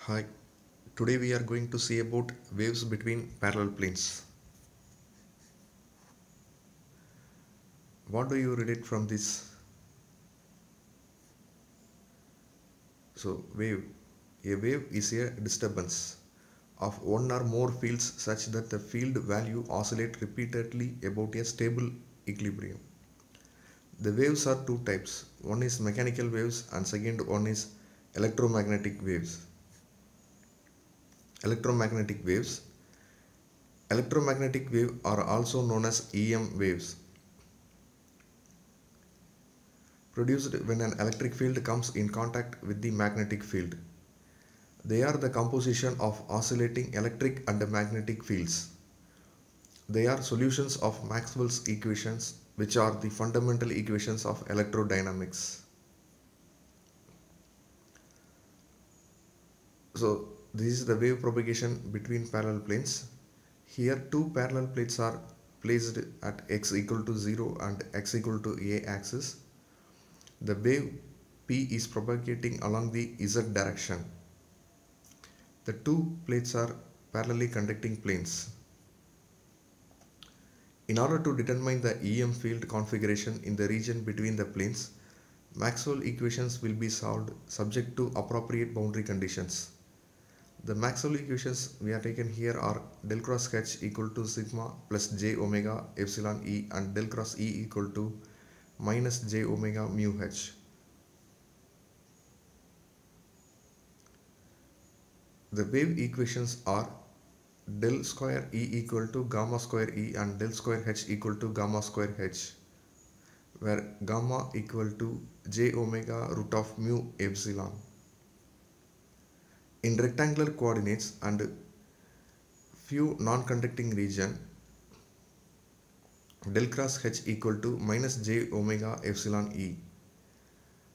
Hi, today we are going to see about waves between parallel planes. What do you relate from this? Wave. A wave is a disturbance of one or more fields such that the field value oscillate repeatedly about a stable equilibrium. The waves are two types. One is mechanical waves and second one is electromagnetic waves. Electromagnetic waves. Electromagnetic waves are also known as EM waves, produced when an electric field comes in contact with the magnetic field. They are the composition of oscillating electric and magnetic fields. They are solutions of Maxwell's equations, which are the fundamental equations of electrodynamics. This is the wave propagation between parallel planes. Here two parallel plates are placed at x equal to 0 and x equal to a axis. The wave P is propagating along the z direction. The two plates are parallelly conducting planes. In order to determine the EM field configuration in the region between the planes, Maxwell equations will be solved subject to appropriate boundary conditions. The Maxwell equations we are taken here are del cross H equal to sigma plus j omega epsilon E and del cross E equal to minus j omega mu H. The wave equations are del square E equal to gamma square E and del square H equal to gamma square H, where gamma equal to j omega root of mu epsilon. In rectangular coordinates and few non-conducting region, del cross H equal to minus j omega epsilon E.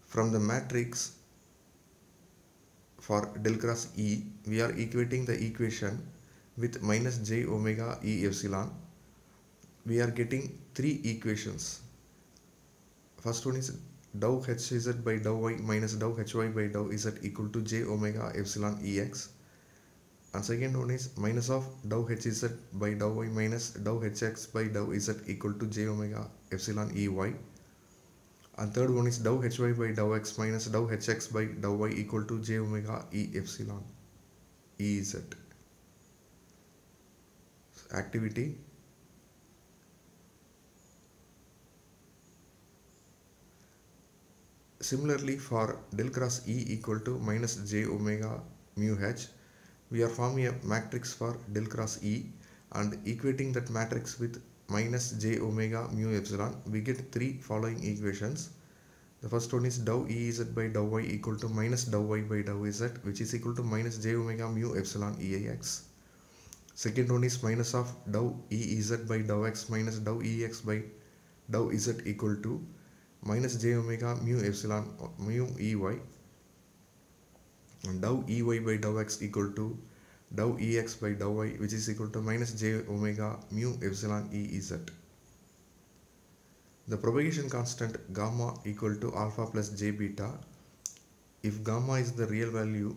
From the matrix for del cross E, we are equating the equation with minus j omega E epsilon. We are getting three equations. First one is dou hz by dou y minus dou hy by dou z equal to j omega epsilon ex. And second one is minus of dou hz by dou y minus dou hx by dou z equal to j omega epsilon ey. And third one is dou hy by dou x minus dou hx by dou y equal to j omega e epsilon ez. Activity. Similarly, for del cross E equal to minus j omega mu h, we are forming a matrix for del cross E and equating that matrix with minus j omega mu epsilon, we get three following equations. The first one is dou Ez by dou y equal to minus dou y by dou z, which is equal to minus j omega mu epsilon eix. Second one is minus of dou Ez by dou x minus dou ex by dou z equal to minus j omega mu epsilon mu ey, and dou ey by dou x equal to dou ex by dou y, which is equal to minus j omega mu epsilon ez. The propagation constant gamma equal to alpha plus j beta. If gamma is the real value,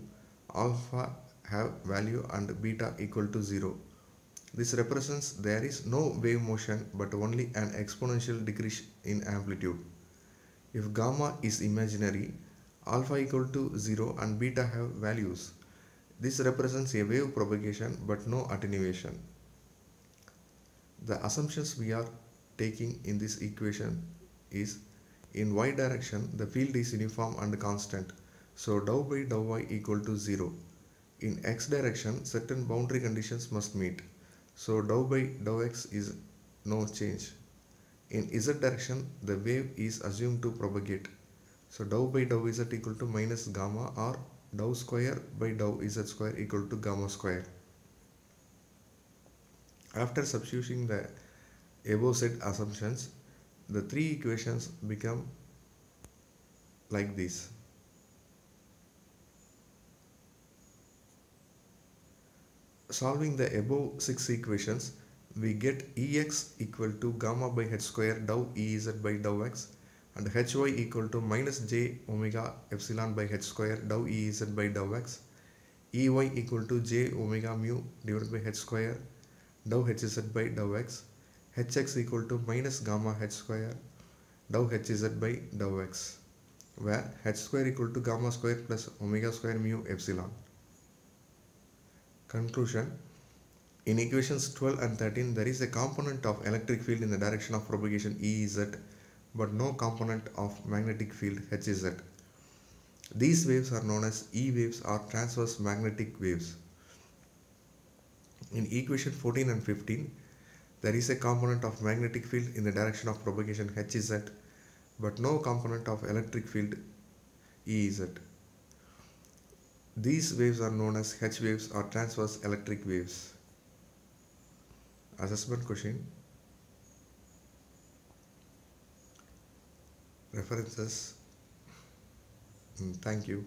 alpha have value and beta equal to 0. This represents there is no wave motion but only an exponential decrease in amplitude. If gamma is imaginary, alpha equal to 0 and beta have values. This represents a wave propagation but no attenuation. The assumptions we are taking in this equation is in y direction the field is uniform and constant, so dou by dou y equal to 0. In x direction certain boundary conditions must meet, so dou by dou x is no change. In z direction the wave is assumed to propagate, so dou by dou z equal to minus gamma or dou square by dou z square equal to gamma square. After substituting the above said assumptions, the three equations become like this. Solving the above six equations, we get Ex equal to gamma by h square dou Ez by dou x and Hy equal to minus j omega epsilon by h square dou Ez by dou x. Ey equal to j omega mu divided by h square dou hz by dou x, hx equal to minus gamma h square dou hz by dou x, where h square equal to gamma square plus omega square mu epsilon. Conclusion. In equations 12 and 13, there is a component of electric field in the direction of propagation Ez, but no component of magnetic field Hz. These waves are known as E waves or transverse magnetic waves. In equation 14 and 15, there is a component of magnetic field in the direction of propagation Hz, but no component of electric field Ez. These waves are known as H waves or transverse electric waves. Assessment question. References. Thank you.